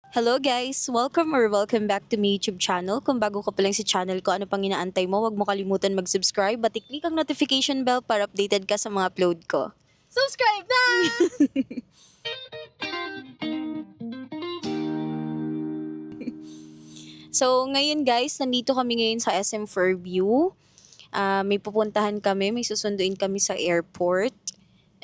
Hello guys! Welcome back to my YouTube channel. Kung bago ka pa lang sa channel ko, ano pang inaantay mo, huwag mo kalimutan mag-subscribe at i-click ang notification bell para updated ka sa mga upload ko. Subscribe na! So ngayon guys, nandito kami ngayon sa SM Fairview. May pupuntahan kami, may susunduin kami sa airport.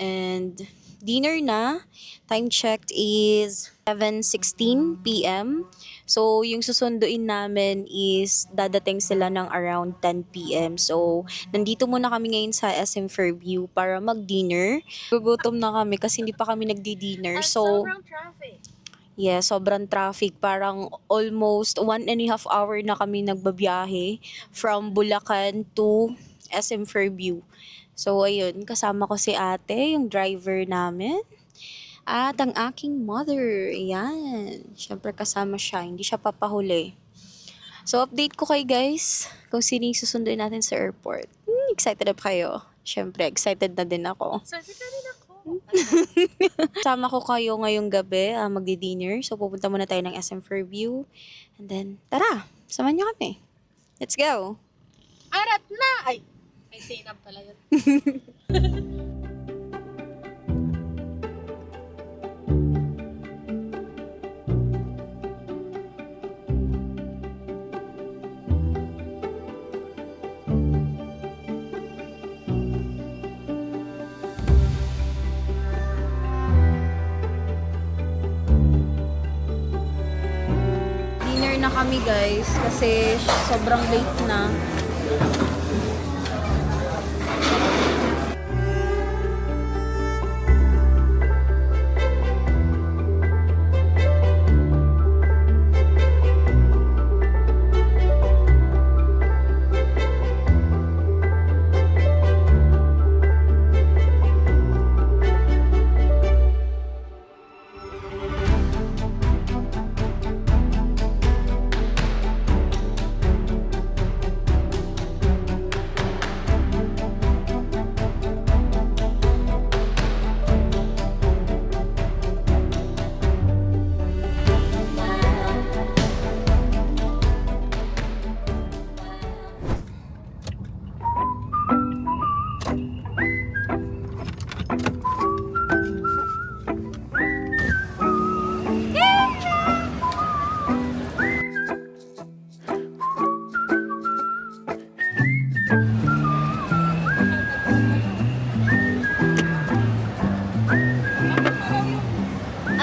And dinner na. Time checked is 7:16 p.m. So, yung susunduin namin is dadating sila ng around 10 p.m. So, nandito muna kami ngayon sa SM Fairview para mag-dinner. Gugutom na kami kasi hindi pa kami nagdi-dinner. So, Sobrang traffic. yeah, sobrang traffic. Parang almost 1.5 hour na kami nagbabiyahe from Bulacan to SM Fairview. So, ayun, kasama ko si ate, yung driver namin. At ang aking mother, ayan. Siyempre kasama siya, hindi siya papahuli. So, update ko kayo guys kung sino yung susunduin natin sa airport. Excited na ba kayo? Siyempre, excited na din ako. Excited na rin ako. Sama ko kayo ngayong gabi, magdi-dinner. So, pupunta muna tayo ng SM Fairview. And then, tara, samahan niyo kami. Let's go! Arat na! Ay sinab pala yun. Dinner na kami guys kasi sobrang late na.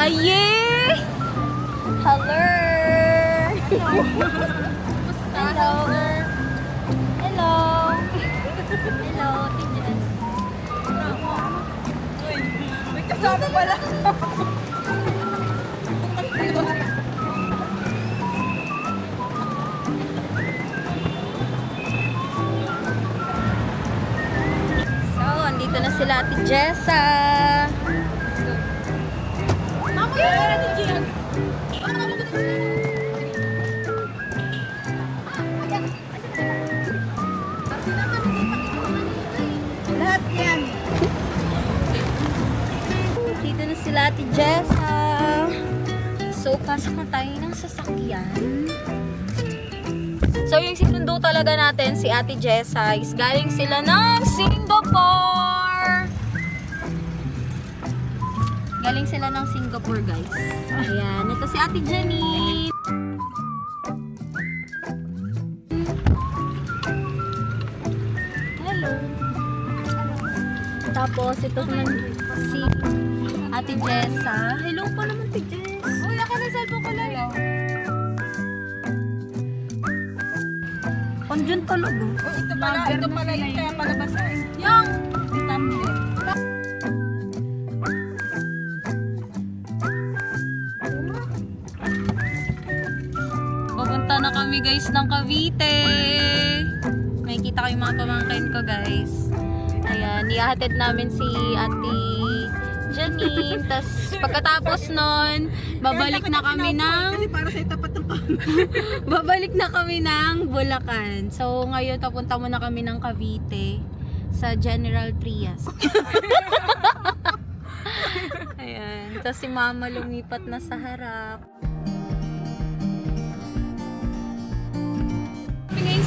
Aye! Hello! Hello! Hello! Hello! Tingnan. May kasama pala. So, andito na sila Ate Jessa. Mama, yun na natin dyan. Lahat yan. Dito na sila Ate Jessa. So, pasok na tayo ng sasakyan. So, yung sinundo talaga natin, si Ate Jessa, is galing sila ng Singapore! Galing sila ng Singapore, guys. Ayan, ito si Ate Jenny. Hello. Tapos, ito naman si Ate Jessa. Hello pa naman, Ate Jess. Uy, ako na cellphone ko lang. Andyan talaga. Oh, ito pala yung kaya palabas na eh. Yung! Thumbnail. Pupunta na kami guys ng Cavite. May kita kayo mga pamangkin ko guys. Ayan, ihahatid namin si Ate Janine. Tapos pagkatapos nun, babalik na kami ng Kasi para sa tapat ng babalik na kami ng Bulacan. So ngayon papunta muna kami ng Cavite sa General Trias. Ayan. Tapos si Mama lumipat na sa harap.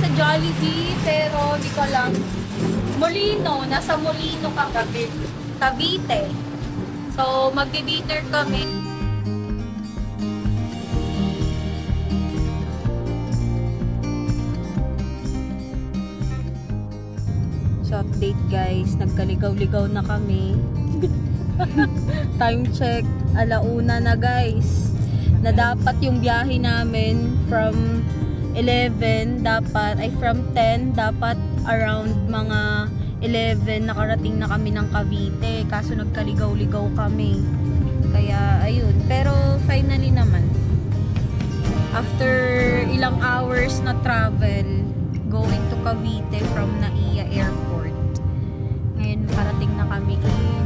sa Jollibee, pero di ko lang. Molino, nasa Molino ka, Cavite. So, magdi-dinner kami. So, update guys, nagkaligaw-ligaw na kami. Time check, alauna na guys. Na dapat yung biyahe namin from 11, from 10, dapat around mga 11 nakarating na kami ng Cavite. Kaso nagkaligaw-ligaw kami. Kaya, ayun. Pero, finally naman. After ilang hours na travel, going to Cavite from Naiya Airport. Ngayon, parating na kami in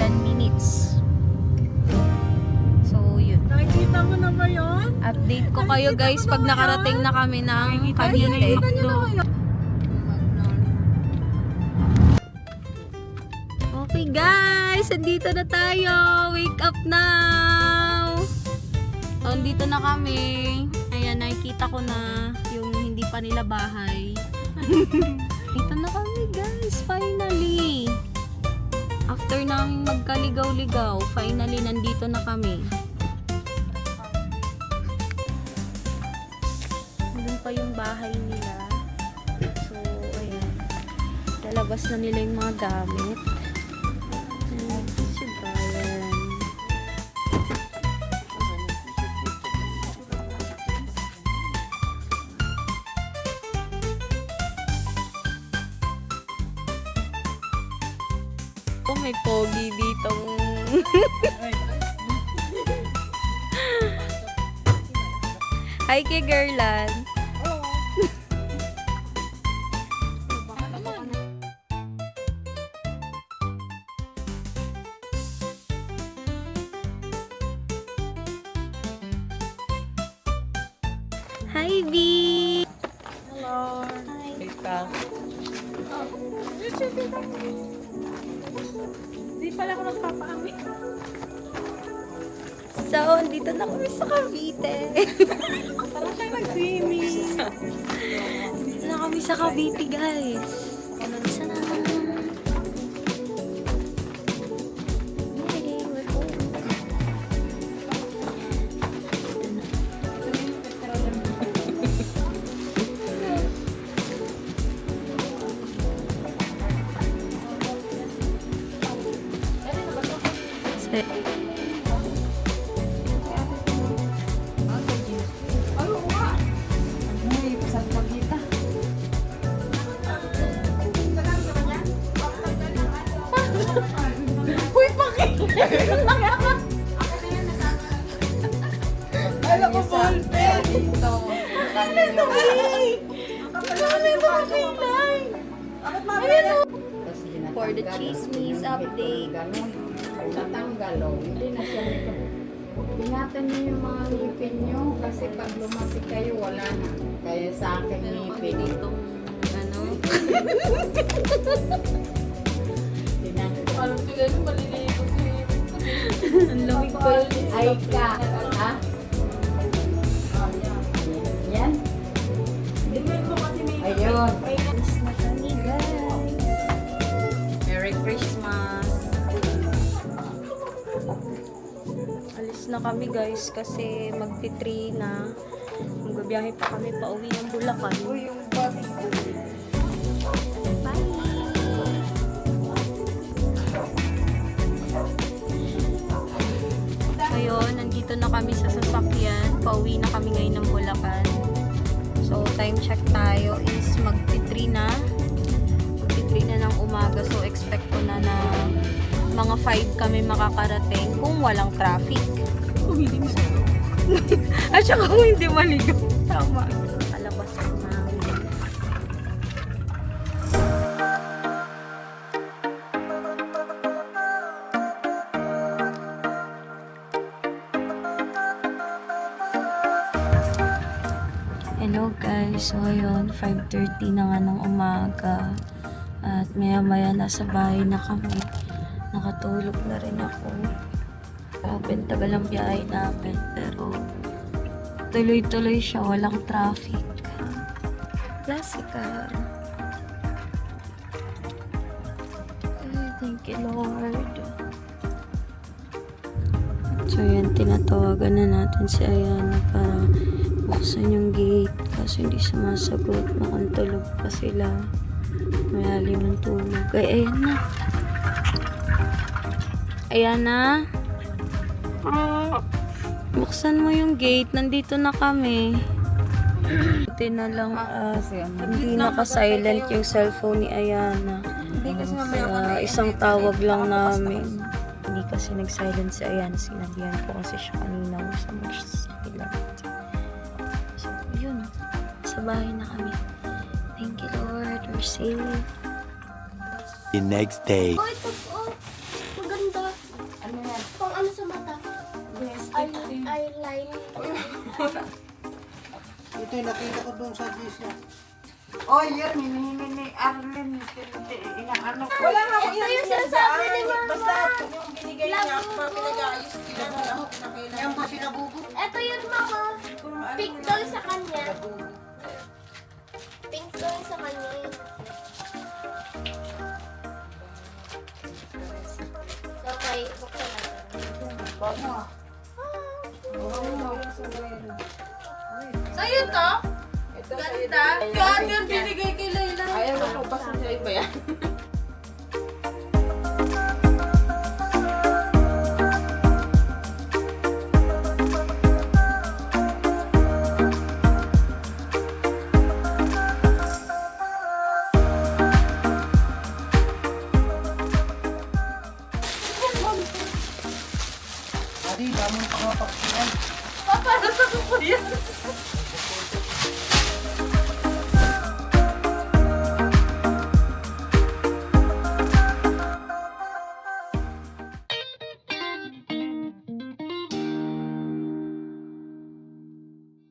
10 minutes. So, yun. Nakikita mo na ba yun? Update ko kayo guys pag nakarating na kami ng Cavite. Okay guys, andito na tayo. Wake up now. So, andito na kami. Ayan, nakikita ko na yung hindi pa nila bahay. Dito na kami guys, finally. After nang magkaligaw-ligaw, finally nandito na kami. Doon pa yung bahay nila. So, ayan. Lalabas na nila yung mga gamit. Ayan, si Brian. Oh, may pogi ditong... Hi kay Girlan. Hi, B! Hello. Hi. Di pala ako nagpapaamin. So, andito na kami sa Cavite. Parang tayo nag-swimming. Andito na kami sa Cavite, guys. Sana. Yay, we're home. Alam ko, ball pen. For the chismis update. Natanggal, hindi na siya nito. Ingatan niyo yung mga ngipin niyo kasi pag lumaki kayo, wala na. Kaya sa akin ngipin. Itong, ano, Parang sila yung maliligo ang lamig ko. Ay ka, ha? Yan? Ayun. Alis na kami, guys. Merry Christmas. Alis na kami, guys, kasi magti-3 na. Magbabiyahe pa kami pa uwi ng Bulacan. Bye! Ngayon, nandito na kami sa sasakyan. Pauwi na kami ngayon ng Bulacan. So, time check tayo is magti-3 na. Magti-3 na ng umaga. So, expect ko na na mga 5 kami makakarating kung walang traffic. Kung hindi mo. At saka kung hindi maligo. Tama. Palabas ko namin. Hello guys, so ayun, 5:30 na nga ng umaga at maya maya nasa bahay na kami. Nakatulog na rin ako. Grabe, ang tagal ang biyahe namin pero tuloy-tuloy siya, walang traffic. Classical. Ay, thank you, Lord. So, yan, tinatawagan na natin si Ayana para buksan yung gate. Kaso hindi sumasagot. Nakantulog pa sila. Malalim ng tulog. Ay, ayan na. Ayana? Buksan mo yung gate. Nandito na kami. Buti na lang hindi naka-silent yung cellphone ni Ayana. Hindi kasi mamaya ako Kaya isang tawag lang namin. Hindi kasi nag-silent si Ayana. Sinabihan ko kasi siya kanina sa mag-silent. So, yun. Sa bahay na kami. Thank you, Lord. We're safe. The next day. Oh, ito po. Maganda. Ano yan? Pang ano sa mata? Yes, Eyeliner. Ito yung nakita ko doon sa GC. Oh, yun, hinihingi ni Arlen. Inaano ko. Wala nga ako Ito yung sinasabi ni Mama. Basta yung binigay niya, pinag-aayos nila na lang. Yan po sinabugot. Ito yun, Mama. Pink doll sa kanya. Pink doll sa kanya. Okay, buksan natin. Sa'yo to? Ganda. God, yung binigay kay Layla. Ayaw na ko, basta sa iba yan. Adi, damon pa nga pagkilan. Para sa ko yan.